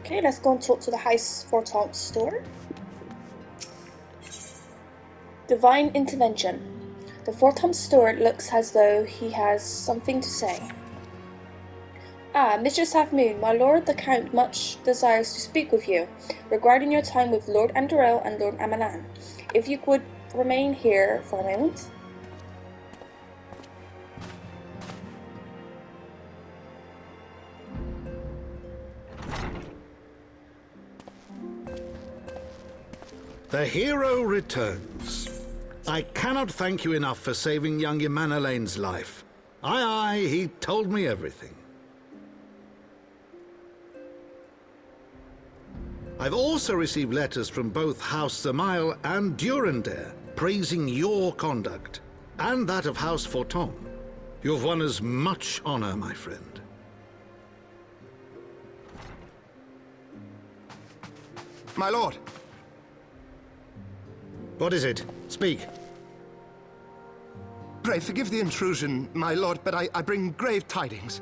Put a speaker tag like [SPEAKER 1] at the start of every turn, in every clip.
[SPEAKER 1] Okay, let's go and talk to the XIV store. Divine intervention. The XIV steward looks as though he has something to say. Mistress Half Moon, my lord the Count much desires to speak with you regarding your time with Lord Andorel and Lord Amalan. If you would remain here for a moment.
[SPEAKER 2] The hero returns. I cannot thank you enough for saving young Imanalane's life. Aye, he told me everything. I've also received letters from both House Zamail and Durandare praising your conduct, and that of House Forton. You've won us much honor, my friend.
[SPEAKER 3] My lord!
[SPEAKER 2] What is it? Speak.
[SPEAKER 3] Pray, forgive the intrusion, my lord, but I bring grave tidings.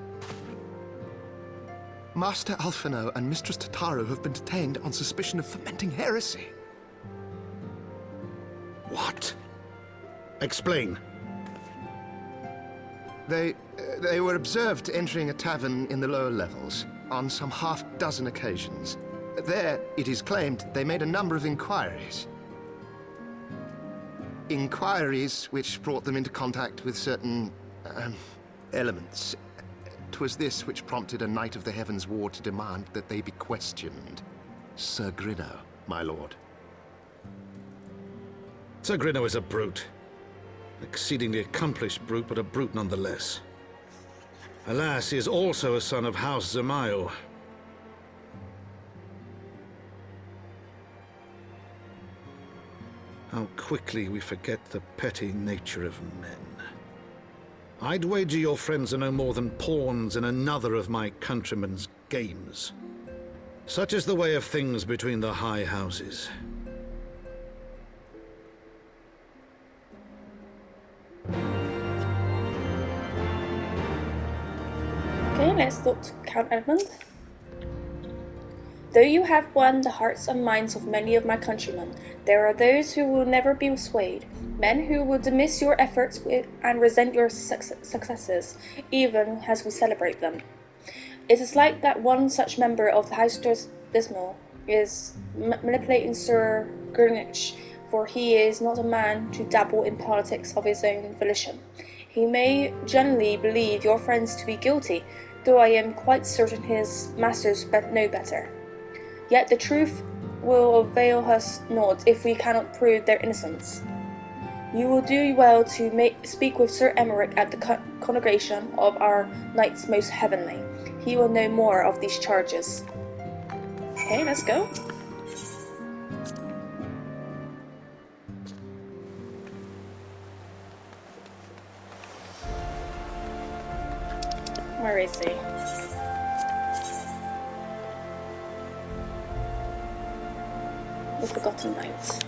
[SPEAKER 3] Master Alphino and Mistress Tataru have been detained on suspicion of fomenting heresy.
[SPEAKER 2] What? Explain.
[SPEAKER 3] They were observed entering a tavern in the lower levels on some half-dozen occasions. There, it is claimed, they made a number of inquiries. Inquiries which brought them into contact with certain elements. 'Twas this which prompted a Knight of the Heavensward to demand that they be questioned. Sir Grinno, my lord.
[SPEAKER 2] Sir Grinno is a brute. Exceedingly accomplished brute, but a brute nonetheless. Alas, he is also a son of House Zamail. How quickly we forget the petty nature of men. I'd wager your friends are no more than pawns in another of my countrymen's games. Such is the way of things between the high houses.
[SPEAKER 1] Okay, let's talk to Count Edmund. Though you have won the hearts and minds of many of my countrymen, there are those who will never be swayed, men who will dismiss your efforts and resent your successes, even as we celebrate them. It is like that one such member of the House Dismal is manipulating Sir Gurnich, for he is not a man to dabble in politics of his own volition. He may generally believe your friends to be guilty, though I am quite certain his masters know better. Yet the truth will avail us not if we cannot prove their innocence. You will do well to speak with Sir Emmerich at the congregation of our Knights Most Heavenly. He will know more of these charges. Okay, let's go. Where is he? The Forgotten Knights.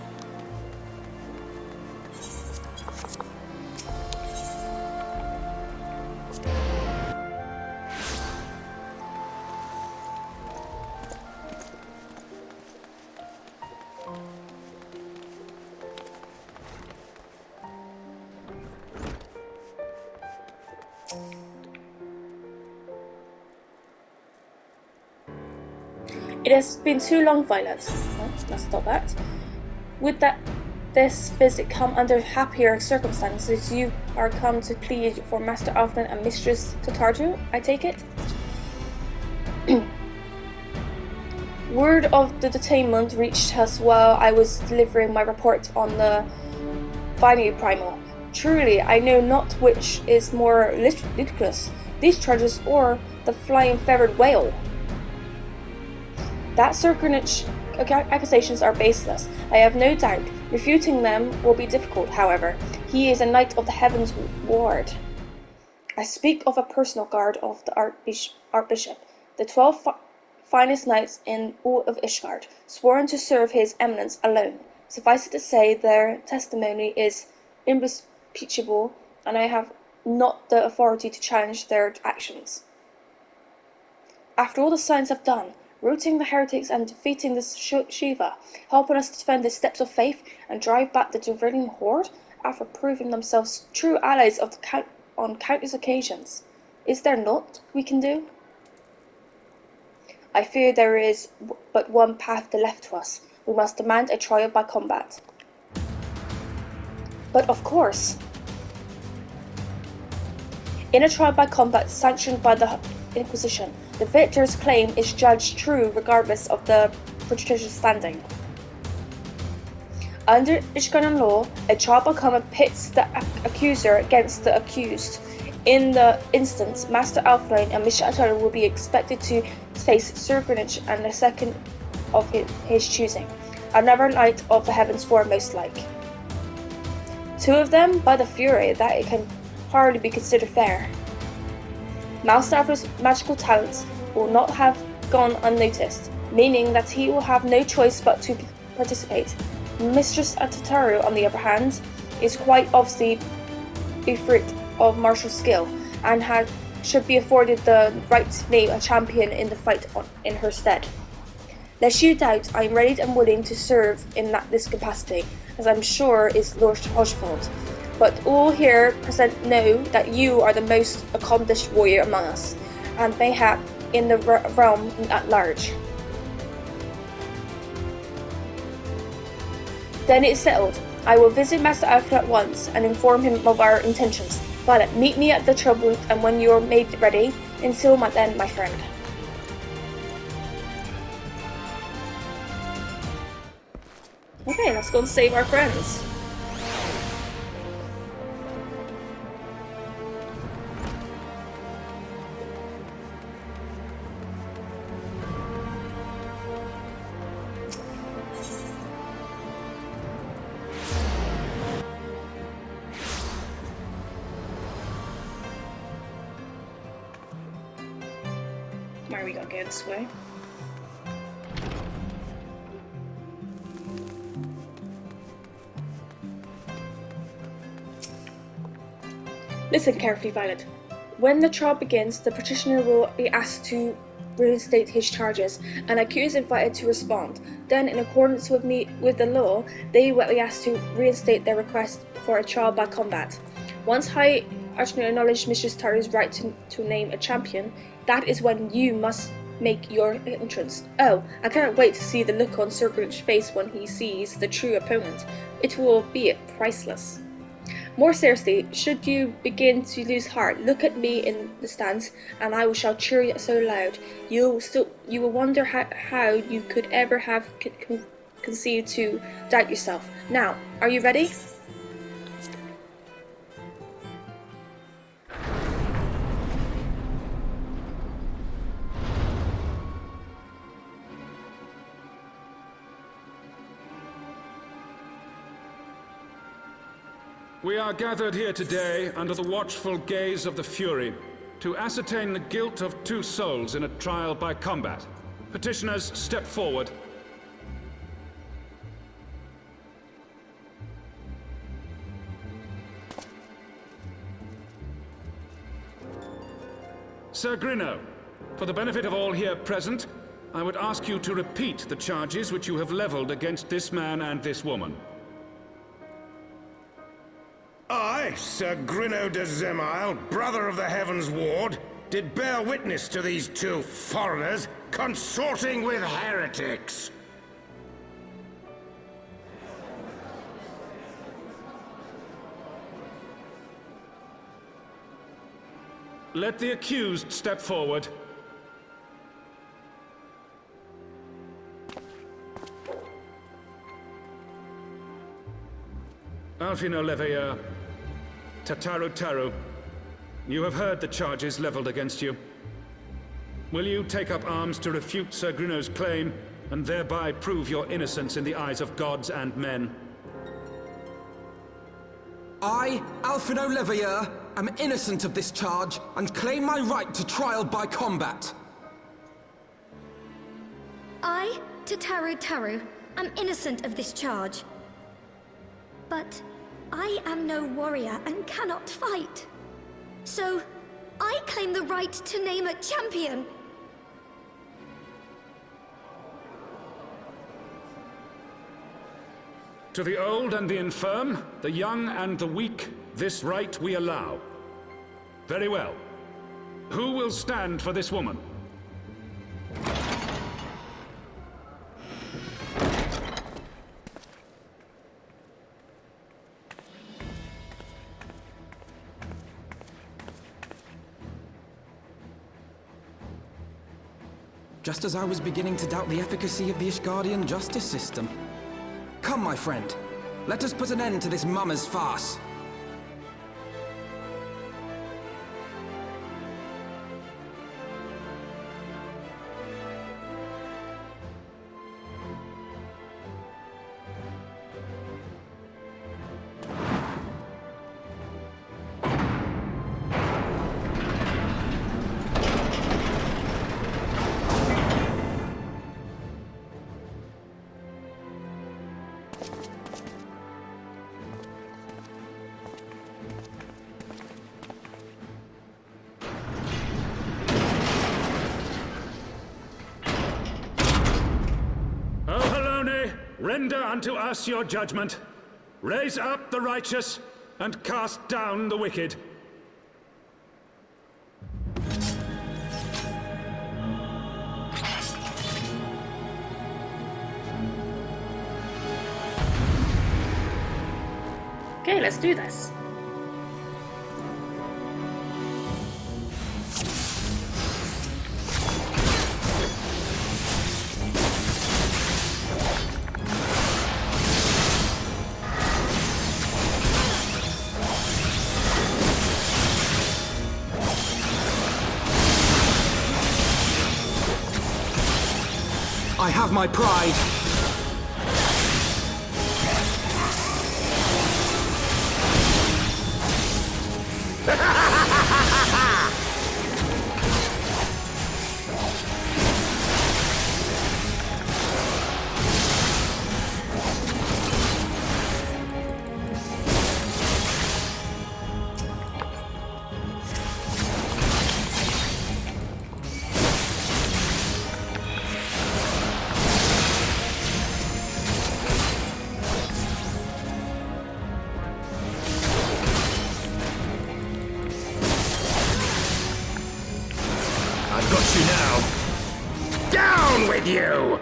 [SPEAKER 1] It has been too long, Violet. Oh, let's stop that. Would that this visit come under happier circumstances? You are come to plead for Master Alfred and Mistress Tataru, I take it? Word of the detainment reached us while I was delivering my report on the Viney Primal. Truly, I know not which is more ludicrous, these charges or the flying feathered whale. That Sir Greenwich accusations are baseless, I have no doubt. Refuting them will be difficult, however. He is a Knight of the Heavensward. I speak of a personal guard of the Archbishop, the 12 finest knights in all of Ishgard, sworn to serve his eminence alone. Suffice it to say, their testimony is impeachable, and I have not the authority to challenge their actions. After all the signs have done, routing the heretics and defeating the Shiva, helping us defend the steps of faith and drive back the diverting horde after proving themselves true allies of the on countless occasions. Is there naught we can do? I fear there is but one path left to us. We must demand a trial by combat. But of course, in a trial by combat sanctioned by the Inquisition, the victor's claim is judged true regardless of the patrician's standing. Under Ishkanan law, a trial by combat pits the accuser against the accused. In the instance, Master Alfred and Mr. Ataro will be expected to face Sir Greenwich and a second of his choosing, another knight of the Heavensward most like. Two of them, by the Fury, that it can hardly be considered fair. Master Alfred's magical talents will not have gone unnoticed, meaning that he will have no choice but to participate. Mistress Ataro, on the other hand, is quite obviously bereft of martial skill, and should be afforded the right to name a champion in the fight in her stead. Lest you doubt, I am ready and willing to serve in this capacity, as I'm sure is Lord Hoshford. But all here present know that you are the most accomplished warrior among us, and mayhap in the realm at large. Then it is settled. I will visit Master Alfred at once and inform him of our intentions. Violet, meet me at the trouble, and when you are made ready, until then, my friend. Okay, let's go and save our friends. Where we gotta go this way? Listen carefully, Violet. When the trial begins, the petitioner will be asked to reinstate his charges, and accused invited to respond. Then, in accordance with the law, they will be asked to reinstate their request for a trial by combat. Once High Archner acknowledged Mistress Taro's right to name a champion, that is when you must make your entrance. Oh, I cannot wait to see the look on Sir Greenwich's face when he sees the true opponent. It will be priceless. More seriously, should you begin to lose heart, look at me in the stands, and I shall cheer you so loud, you will wonder how you could ever have conceived to doubt yourself. Now, are you ready?
[SPEAKER 4] We are gathered here today under the watchful gaze of the Fury to ascertain the guilt of 2 souls in a trial by combat. Petitioners, step forward. Sir Grino, for the benefit of all here present, I would ask you to repeat the charges which you have leveled against this man and this woman.
[SPEAKER 5] I, Sir Grino de Zemile, brother of the Heavensward, did bear witness to these 2 foreigners consorting with heretics.
[SPEAKER 4] Let the accused step forward. Alfino Leveilleur, Tataru, you have heard the charges leveled against you. Will you take up arms to refute Sir Grino's claim, and thereby prove your innocence in the eyes of gods and men?
[SPEAKER 6] I, Alfino Leveilleur, am innocent of this charge, and claim my right to trial by combat.
[SPEAKER 7] I, Tataru, am innocent of this charge. But I am no warrior and cannot fight. So, I claim the right to name a champion.
[SPEAKER 4] To the old and the infirm, the young and the weak, this right we allow. Very well. Who will stand for this woman?
[SPEAKER 6] Just as I was beginning to doubt the efficacy of the Ishgardian justice system. Come, my friend. Let us put an end to this mummer's farce.
[SPEAKER 4] Render unto us your judgment. Raise up the righteous, and cast down the wicked.
[SPEAKER 1] Okay, let's do this.
[SPEAKER 6] I have my pride.
[SPEAKER 5] I've got you now. Down with you!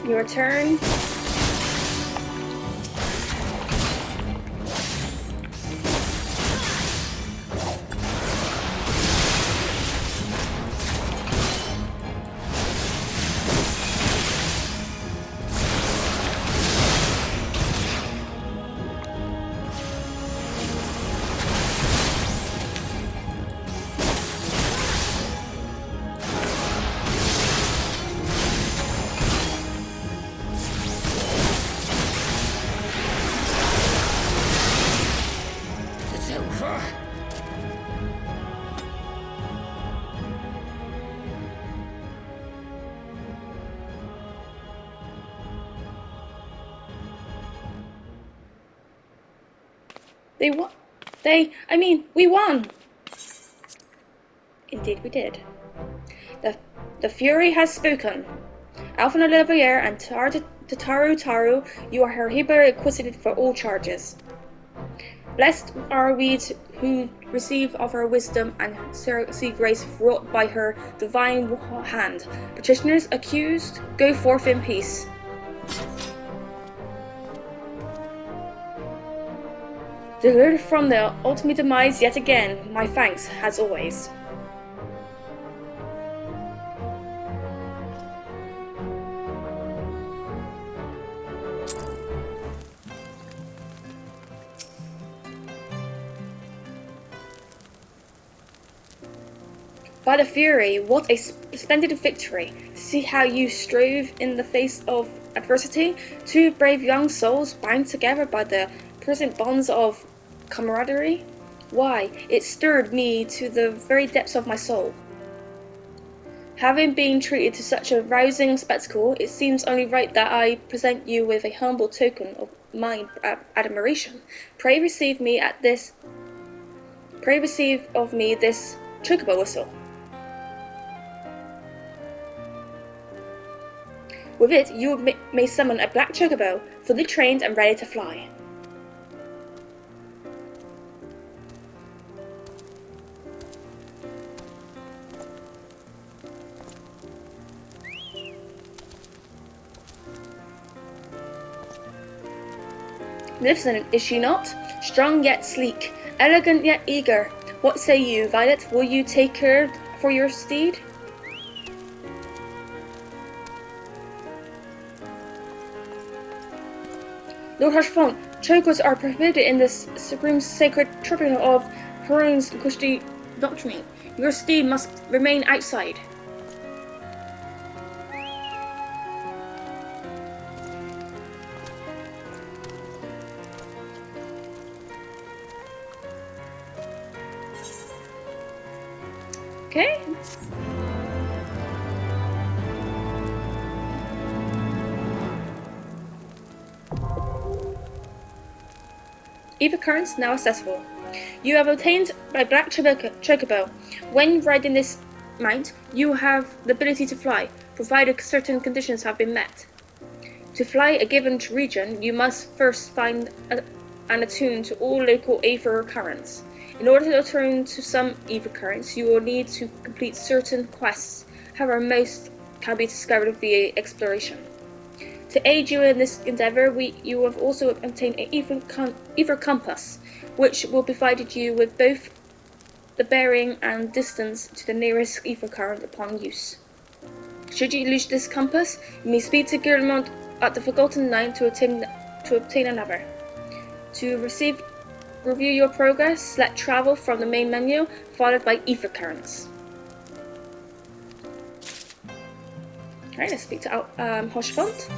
[SPEAKER 1] Your turn.
[SPEAKER 5] It's over.
[SPEAKER 1] They won. We won! Indeed we did. The Fury has spoken. Alphen Olivier and Taru, you are hereby acquitted for all charges. Blessed are we who receive of her wisdom and see grace wrought by her divine hand. Petitioners accused, go forth in peace. Delivered from the ultimate demise yet again, my thanks, as always. By the Fury, what a splendid victory! See how you strove in the face of adversity? Two brave young souls bound together by the present bonds of camaraderie? Why, it stirred me to the very depths of my soul. Having been treated to such a rousing spectacle, it seems only right that I present you with a humble token of my admiration. Pray receive of me this chocobo whistle. With it, you may summon a black chocobo, fully trained and ready to fly. Magnificent, is she not? Strong yet sleek, elegant yet eager. What say you, Violet? Will you take her for your steed? Lord Harshfont, chocos are prohibited in this supreme sacred tribunal of Haroun's Kushti doctrine. Your steed must remain outside. Okay. Eva currents now accessible. You have obtained my black chocobo. When riding this mount, you have the ability to fly, provided certain conditions have been met. To fly a given region, you must first find and attune to all local Aether currents. In order to attune to some Aether currents, you will need to complete certain quests. However, most can be discovered via exploration. To aid you in this endeavor, you have also obtained an Aether compass, which will provide you with both the bearing and distance to the nearest Aether current upon use. Should you lose this compass, you may speak to Guillemot at the Forgotten Line to obtain another. To review your progress, select Travel from the main menu, followed by Aether currents. Okay, let's speak to Harshfont.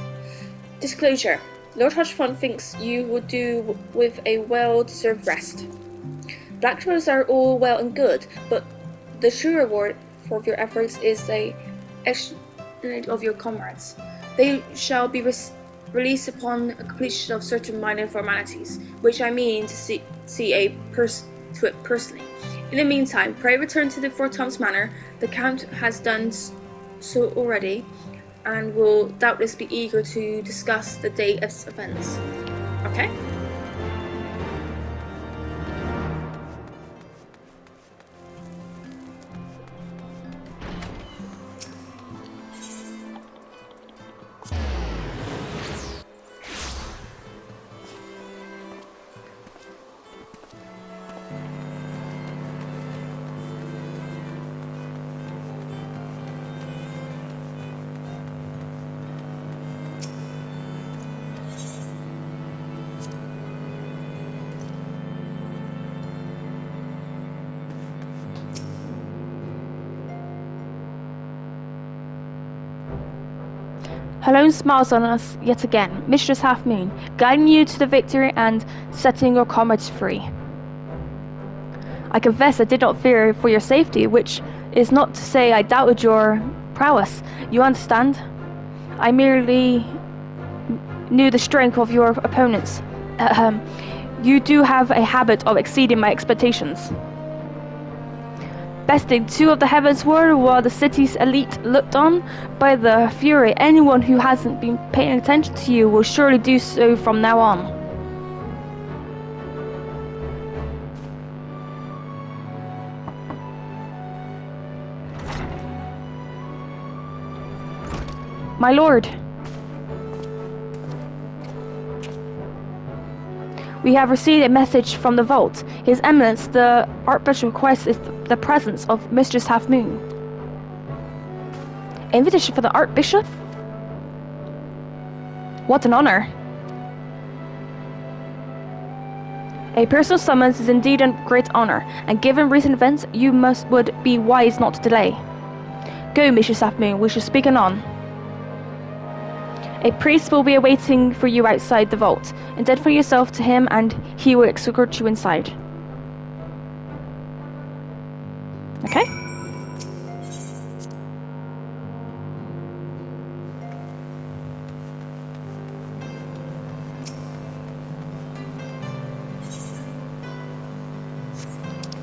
[SPEAKER 1] Disclosure. Lord Harshfont thinks you would do with a well-deserved rest. Black roses are all well and good, but the true reward for your efforts is the exchange of your comrades. They shall be released upon completion of certain minor formalities, which I mean to see to it personally. In the meantime, pray return to the Four Toms Manor. The Count has done so already, and will doubtless be eager to discuss the date of events. Okay? Hello smiles on us yet again, Mistress Half Moon, guiding you to the victory and setting your comrades free. I confess I did not fear for your safety, which is not to say I doubted your prowess. You understand? I merely knew the strength of your opponents. You do have a habit of exceeding my expectations. Besting 2 of the Heavensward while the city's elite looked on. By the Fury, anyone who hasn't been paying attention to you will surely do so from now on. My lord, we have received a message from the vault. His Eminence, the Archbishop, requests the presence of Mistress Half Moon. Invitation for the Archbishop? What an honor. A personal summons is indeed a great honor, and given recent events, you would be wise not to delay. Go, Mistress Half Moon, we shall speak anon. A priest will be awaiting for you outside the vault. Identify yourself to him and he will escort you inside. Okay?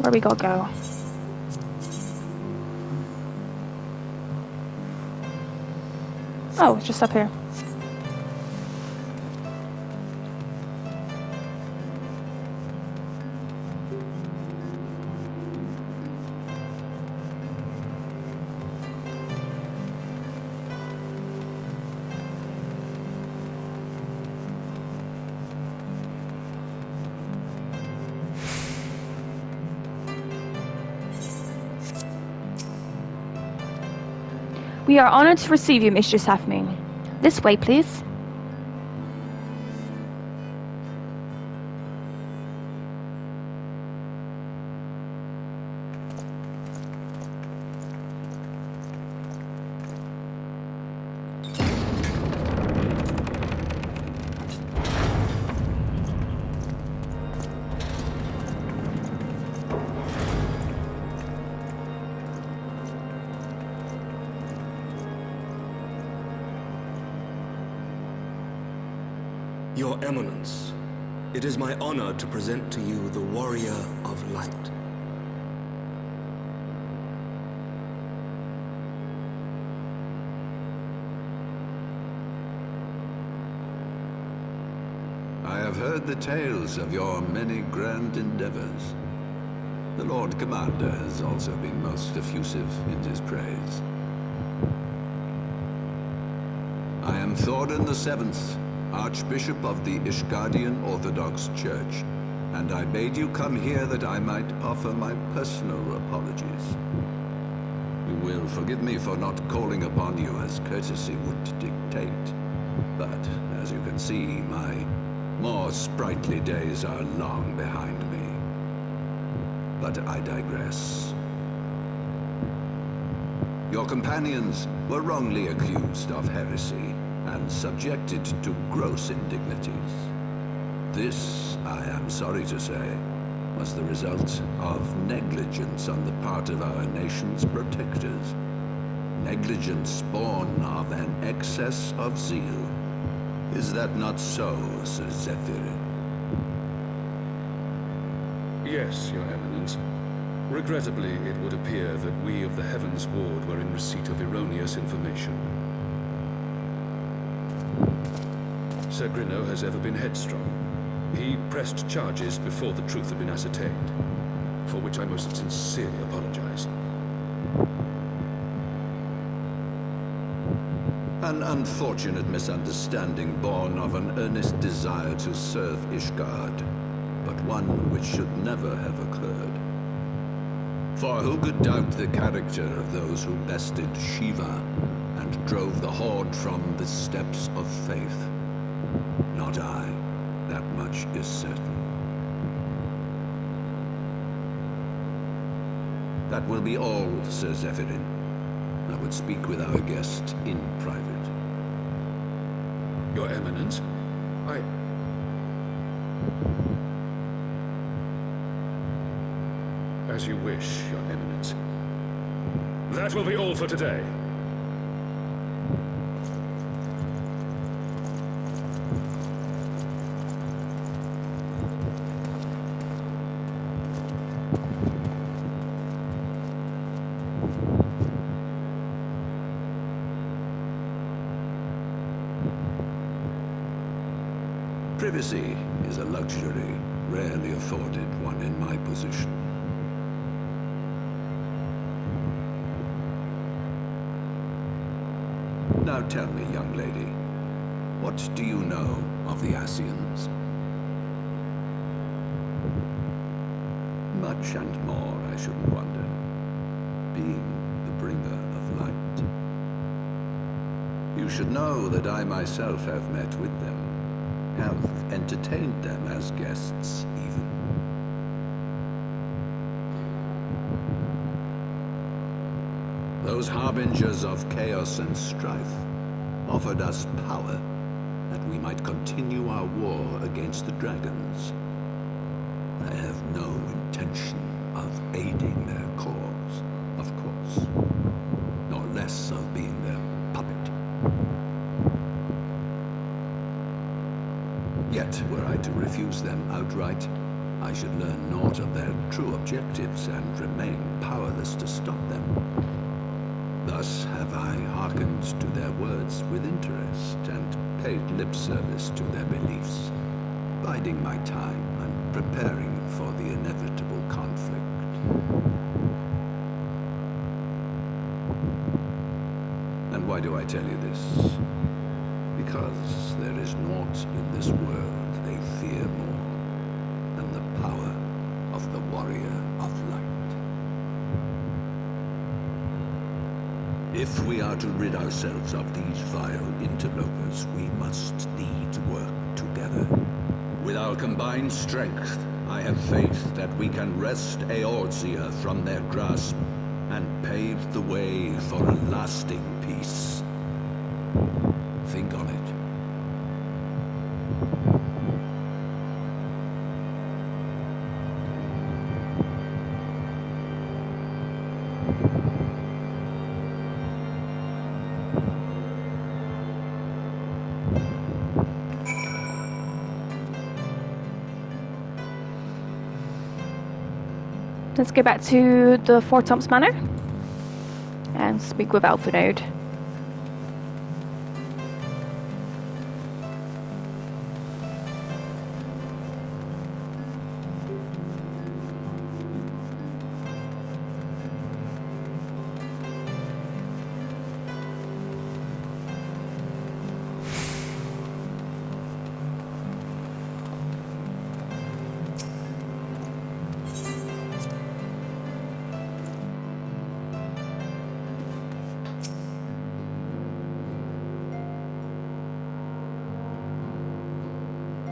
[SPEAKER 1] Where we gotta go? Oh, it's just up here. We are honored to receive you, Mistress Hafning. This way, please.
[SPEAKER 8] Your Eminence, it is my honor to present to you the Warrior of Light.
[SPEAKER 9] I have heard the tales of your many grand endeavors. The Lord Commander has also been most effusive in his praise. I am Thorin VII, Archbishop of the Ishgardian Orthodox Church, and I bade you come here that I might offer my personal apologies. You will forgive me for not calling upon you as courtesy would dictate, but as you can see, my more sprightly days are long behind me. But I digress. Your companions were wrongly accused of heresy and subjected to gross indignities. This, I am sorry to say, was the result of negligence on the part of our nation's protectors. Negligence born of an excess of zeal. Is that not so, Sir Zephyr?
[SPEAKER 4] Yes, Your Eminence. Regrettably, it would appear that we of the Heavensward were in receipt of erroneous information. Sir Grinno has ever been headstrong. He pressed charges before the truth had been ascertained, for which I most sincerely apologize.
[SPEAKER 9] An unfortunate misunderstanding born of an earnest desire to serve Ishgard, but one which should never have occurred. For who could doubt the character of those who bested Shiva and drove the Horde from the steps of faith? Not I. That much is certain. That will be all, Sir Zephyrin. I would speak with our guest in private.
[SPEAKER 4] Your Eminence, As you wish, Your Eminence. That will be all for today.
[SPEAKER 9] Privacy is a luxury rarely afforded one in my position. Now tell me, young lady, what do you know of the Ascians? Much and more, I shouldn't wonder, being the bringer of light. You should know that I myself have met with them, have entertained them as guests, even. Those harbingers of chaos and strife offered us power that we might continue our war against the dragons. I have no intention of aiding their cause, of course, nor less of being their puppet. Yet, were I to refuse them outright, I should learn naught of their true objectives and remain powerless to stop them. Thus have I hearkened to their words with interest and paid lip service to their beliefs, biding my time and preparing for the inevitable conflict. And why do I tell you this? Because there is naught in this world they fear more than the power of the warrior of light. If we are to rid ourselves of these vile interlopers, we must needs work together. With our combined strength, I have faith that we can wrest Eorzea from their grasp and pave the way for a lasting peace. Think on it.
[SPEAKER 1] Let's go back to the Four Toms Manor and speak with Alphinaud.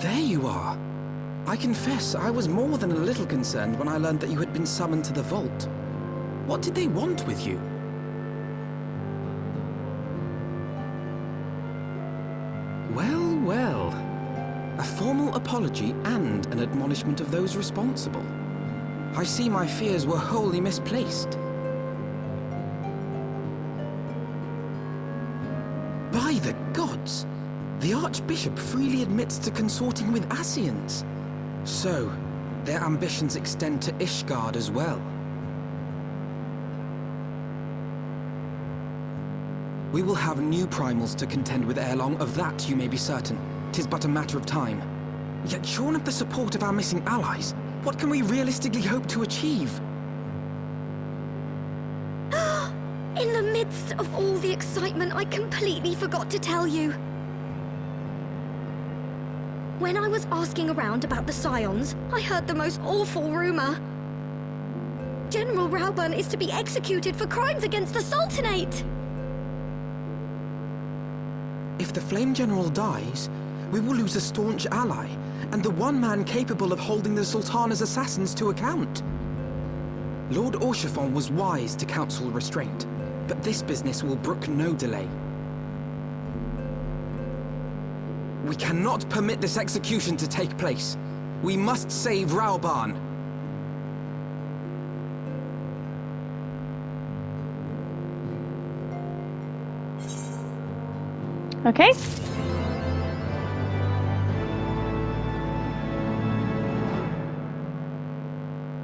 [SPEAKER 6] There you are. I confess, I was more than a little concerned when I learned that you had been summoned to the vault. What did they want with you? Well, well. A formal apology and an admonishment of those responsible. I see my fears were wholly misplaced. By the gods! The Archbishop freely admits to consorting with Ascians. So, their ambitions extend to Ishgard as well. We will have new primals to contend with ere long, of that you may be certain. 'Tis but a matter of time. Yet shorn of the support of our missing allies, what can we realistically hope to achieve?
[SPEAKER 7] In the midst of all the excitement, I completely forgot to tell you. When I was asking around about the Scions, I heard the most awful rumor. General Rauburn is to be executed for crimes against the Sultanate!
[SPEAKER 6] If the Flame General dies, we will lose a staunch ally, and the one man capable of holding the Sultana's assassins to account. Lord Orchiffon was wise to counsel restraint, but this business will brook no delay. We cannot permit this execution to take place. We must save Rauburn.
[SPEAKER 1] Okay.